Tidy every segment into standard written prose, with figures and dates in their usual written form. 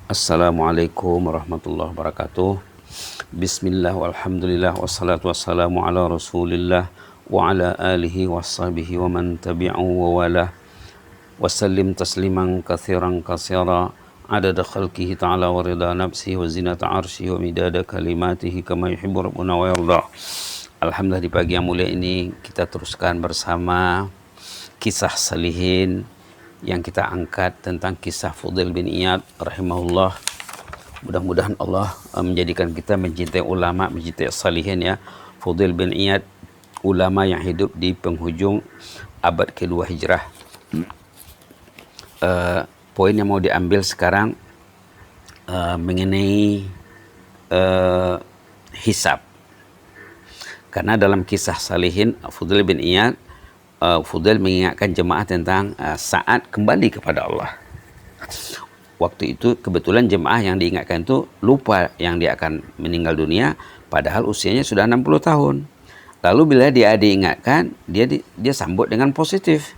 Assalamualaikum warahmatullahi wabarakatuh. Bismillah walhamdulillah wassalatu wassalamu ala rasulillah wa ala alihi washabihi wa man tabi'u wa wala wasallim tasliman kathiran katsira adada khalqihi ta'ala wa rida nafsihi wa zinata arsyihi wa midada kalimatihi kama yuhibbu rabbuna wa yarda. Alhamdulillah, di pagi yang mulia ini kita teruskan bersama kisah salihin yang kita angkat tentang kisah Fudail bin Iyad rahimahullah. Mudah-mudahan Allah menjadikan kita mencintai ulama, mencintai salihin ya. Fudail bin Iyad, ulama yang hidup di penghujung abad kedua hijrah. Poin yang mau diambil sekarang mengenai hisab. Karena dalam kisah salihin Fudail bin Iyad, Fudail mengingatkan jemaah tentang saat kembali kepada Allah. Waktu itu kebetulan jemaah yang diingatkan itu lupa yang dia akan meninggal dunia, padahal usianya sudah 60 tahun. Lalu bila dia diingatkan, dia sambut dengan positif.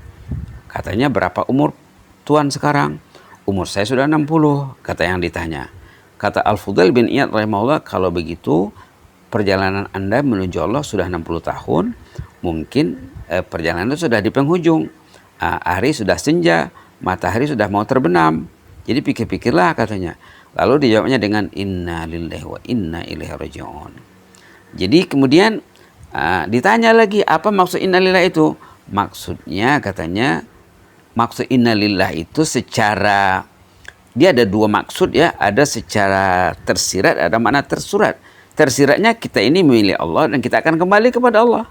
Katanya, berapa umur tuan sekarang? Umur saya sudah 60, kata yang ditanya. Kata Al-Fudail bin Iyad rahimahullah, kalau begitu perjalanan Anda menuju Allah sudah 60 tahun, mungkin perjalanan itu sudah di penghujung. Hari sudah senja, matahari sudah mau terbenam. Jadi pikir-pikirlah, katanya. Lalu dijawabnya dengan inna lillahi wa inna ilaihi raji'un. Jadi kemudian ditanya lagi, apa maksud inna lillahi itu? Maksudnya, katanya, maksud inna lillahi itu secara, dia ada dua maksud ya. Ada secara tersirat, ada makna tersurat. Tersiratnya, kita ini memilih Allah dan kita akan kembali kepada Allah.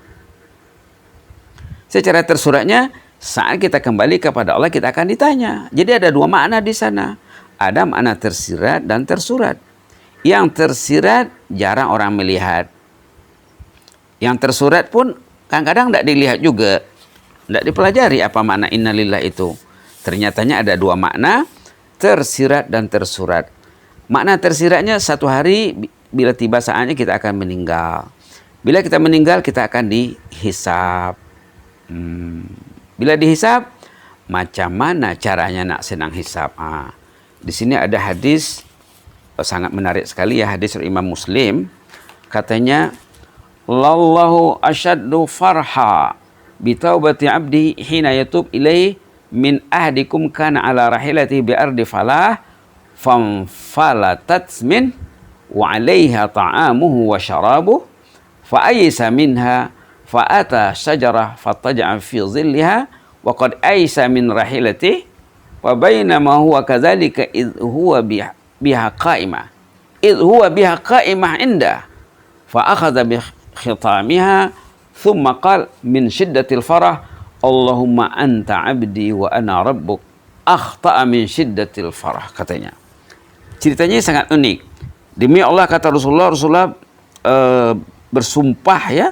Secara tersuratnya, saat kita kembali kepada Allah kita akan ditanya. Jadi ada dua makna di sana. Ada makna tersirat dan tersurat. Yang tersirat jarang orang melihat. Yang tersurat pun kadang-kadang tidak dilihat juga. Tidak dipelajari apa makna innalillah itu. Ternyatanya ada dua makna, tersirat dan tersurat. Makna tersiratnya, satu hari bila tiba saatnya kita akan meninggal. Bila kita meninggal kita akan dihisab. Bila dihisab, macam mana caranya nak senang hisab? Di sini ada hadis sangat menarik sekali ya, hadis Imam Muslim. Katanya, Lallahu asyaddu farha bitaubati abdi hina yatub ilaih min ahdikum kana ala rahilati bi ardi falah famfalatat min wa alaiha ta'amuhu wa syarabuh fa ayisa minha fa'ata syajarah fattaja'a fi zilliha wa qad aisa min rahilati wa bainama huwa kadzalika idh huwa biha qa'imah inda fa akhadha bi khitamiha thumma qala min shiddatil farah Allahumma anta 'abdi wa ana rabbuk akhta'a min shiddatil farah. Katanya, ceritanya sangat unik. Demi Allah, kata Rasulullah bersumpah ya,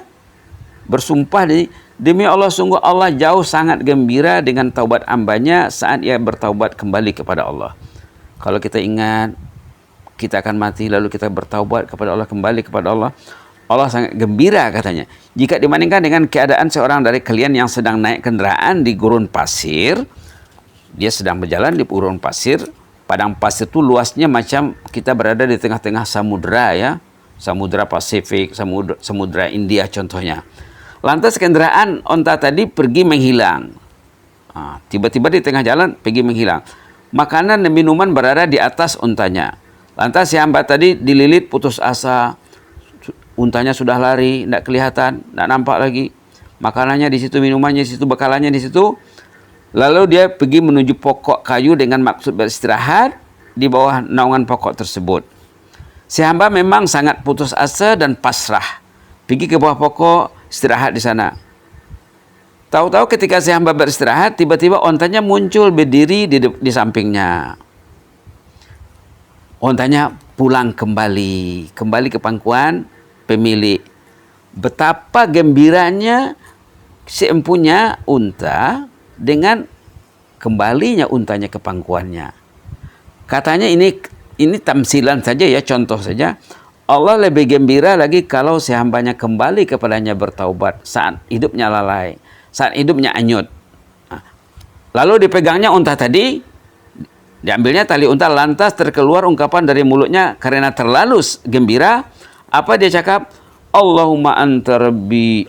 bersumpah demi Allah, sungguh Allah jauh sangat gembira dengan taubat hambanya saat ia bertaubat kembali kepada Allah. Kalau kita ingat kita akan mati lalu kita bertaubat kepada Allah, kembali kepada Allah, Allah sangat gembira katanya. Jika dibandingkan dengan keadaan seorang dari kalian yang sedang naik kendaraan di gurun pasir, dia sedang berjalan di gurun pasir. Padang pasir itu luasnya macam kita berada di tengah-tengah samudera ya, Samudra Pasifik, Samudra India contohnya. Lantas kendaraan onta tadi pergi menghilang. Tiba-tiba di tengah jalan pergi menghilang. Makanan dan minuman berada di atas untanya. Lantas si hamba tadi dililit putus asa. Untanya sudah lari, tidak kelihatan, tidak nampak lagi. Makanannya di situ, minumannya di situ, bekalannya di situ. Lalu dia pergi menuju pokok kayu dengan maksud beristirahat di bawah naungan pokok tersebut. Si hamba memang sangat putus asa dan pasrah. Pergi ke bawah pokok, istirahat di sana. Tahu-tahu ketika si hamba beristirahat, tiba-tiba ontanya muncul berdiri di sampingnya. Ontanya pulang kembali ke pangkuan pemilik. Betapa gembiranya si empunya unta dengan kembalinya untanya ke pangkuannya. Katanya ini tamsilan saja ya, contoh saja. Allah lebih gembira lagi kalau si hambanya kembali kepadanya bertaubat saat hidupnya lalai, saat hidupnya anyut. Lalu dipegangnya unta tadi, Diambilnya tali unta, lantas terkeluar ungkapan dari mulutnya karena terlalu gembira. Apa dia cakap? Allahumma anta rabbi,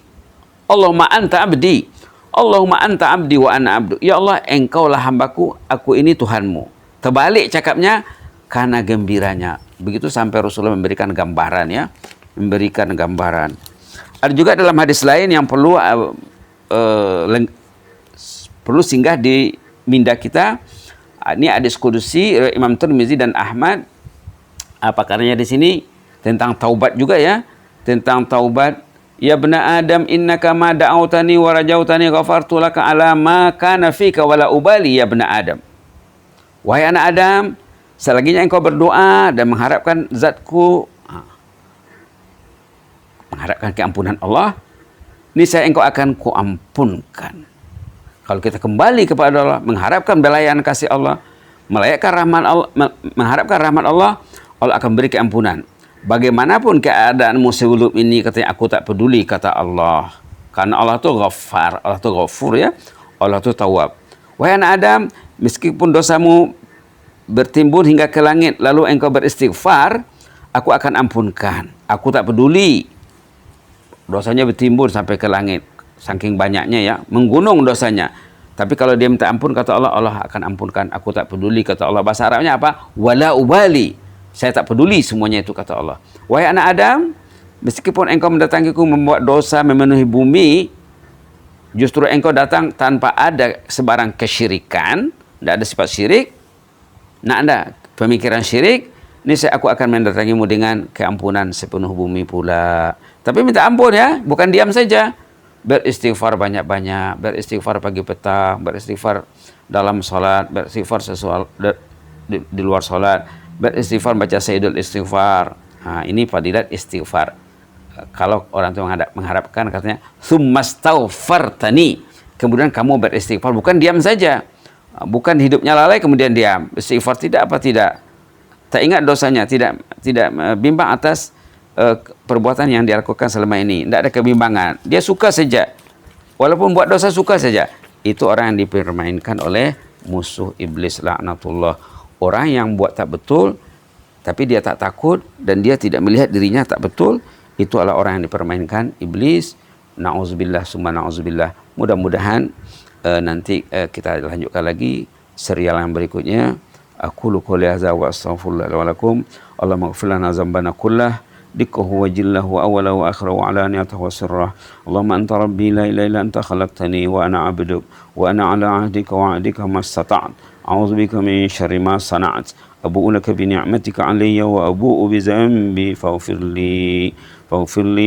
Allahumma anta abdi, Allahumma anta abdi wa ana abdu. Ya Allah, engkaulah hambaku, aku ini Tuhanmu. Terbalik cakapnya karena gembiranya. Begitu sampai Rasulullah memberikan gambaran, ya, memberikan gambaran. Ada juga dalam hadis lain yang perlu singgah di minda kita. Ini hadis kudusi Imam Tirmizi dan Ahmad. Apa katanya di sini tentang taubat juga, ya, tentang taubat. Ya bena Adam, innaka ma da'autani wa rajautani ghafartu laka ala ma kana fika wala ubali ya bena Adam. Wahai anak Adam, selaginya engkau berdoa dan mengharapkan zatku, mengharapkan keampunan Allah, niscaya engkau akan kuampunkan. Kalau kita kembali kepada Allah, mengharapkan belayan kasih Allah, melayakkan rahmat Allah, mengharapkan rahmat Allah, Allah akan beri keampunan. Bagaimanapun keadaanmu sebelum ini, katanya aku tak peduli, kata Allah. Karena Allah itu Ghaffar, Allah itu Ghafur, ya. Allah itu Tawwab. Wahai anak Adam, meskipun dosamu bertimbun hingga ke langit, lalu engkau beristighfar, aku akan ampunkan. Aku tak peduli dosanya bertimbun sampai ke langit, saking banyaknya, ya, menggunung dosanya. Tapi kalau dia minta ampun, kata Allah, Allah akan ampunkan. Aku tak peduli, kata Allah. Bahasa Arabnya apa? Wala ubali. Saya tak peduli semuanya itu, kata Allah. Wahai anak Adam, meskipun engkau mendatangiku membuat dosa memenuhi bumi, justru engkau datang tanpa ada sebarang kesyirikan, tidak ada sifat syirik, tidak ada pemikiran syirik, niscaya aku akan mendatangimu dengan keampunan sepenuh bumi pula. Tapi minta ampun, ya, bukan diam saja. Beristighfar banyak-banyak, beristighfar pagi petang, beristighfar dalam sholat, beristighfar di luar sholat, beristighfar baca sayyidul istighfar. Nah, ini fadilat istighfar. Kalau orang itu mengharapkan, katanya tsummastaghfartani, kemudian kamu beristighfar, bukan diam saja, bukan hidupnya lalai kemudian diam. Istighfar tidak apa tidak, tak ingat dosanya, tidak bimbang atas perbuatan yang dilakukan selama ini, tidak ada kebimbangan, dia suka saja, walaupun buat dosa suka saja. Itu orang yang dipermainkan oleh musuh iblis, laknatullah. Orang yang buat tak betul tapi dia tak takut dan dia tidak melihat dirinya tak betul, itu adalah orang yang dipermainkan iblis. Na'udzubillah summa na'udzubillah. Mudah-mudahan nanti kita lanjutkan lagi serial yang berikutnya. Aqulu qouli hadza wa astaghfirullah wa lakum. Allahumma ighfir lana dzambana kullah dikkahu wa jillahu wa awwalahu wa akhirahu wa alaniyatahu wa sirrah. Allahumma anta rabbi la ilaha illa anta khalaqtani wa ana 'abduk wa ana 'ala 'ahdika wa 'adika mastata'tu. A'udzu bika min syarri ma sana'tu. Abu'u laka bi ni'matika 'alayya wa abu'u bi dhanbi faghfir li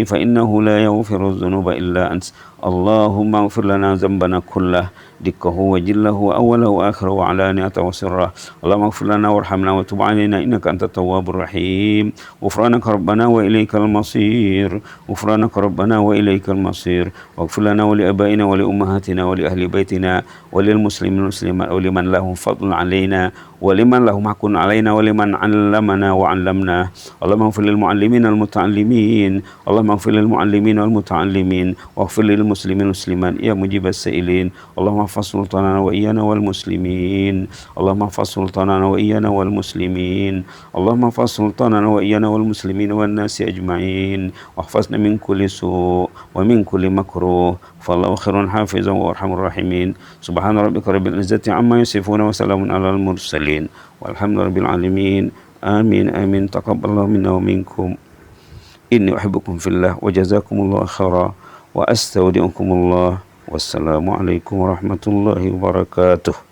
fa innahu la yaghfiru dhunuba illa ant. Allahumma ighfir lana dzambana kullah dikkahu wa jillahu wa awwalahu wa akhirahu wa alaniyatahu wa sirrah. Allahumma ighfir lana warhamna wa tub 'alaina innaka antat tawwabur rahim. Ghufranaka rabbana wa ilaikal masir. Ghufranaka rabbana wa ilaikal masir. Waghfir lana wa li abaina wa li ummahatina wa li ahli baitina wa lil muslimin muslimat wa liman lahum fadlun 'alaina wa liman lahum haqqun 'alaina wa liman 'allamana wa 'allamna. Allahumma ighfir lil mu'allimin wal muta'allimin. Allahumma ighfir lil mu'allimin wal muta'allimin waghfir lil muslimin muslimat ya mujibas sa'ilin. Allahumma ihfaz sultanana wa iyyana wal muslimin. Allahumma ihfaz sultanana wa iyyana wal muslimin. Allahumma ihfaz sultanana wa iyyana wal muslimin wan nasi ajma'in. Wahfazna min kulli su' wa min kulli makruh. Fallahu khairun hafizan wa arhamur rahimin. Subhana rabbika rabbil izzati amma yasifun wa salamun alal mursalin. Walhamdulillahi rabbil alamin. Amin amin. Taqabbalallahu minna wa minkum. Inni uhibbukum fillah wa jazakumullahu khairan wa astaudi'ukumullah. Wassalamu alaikum warahmatullahi wabarakatuh.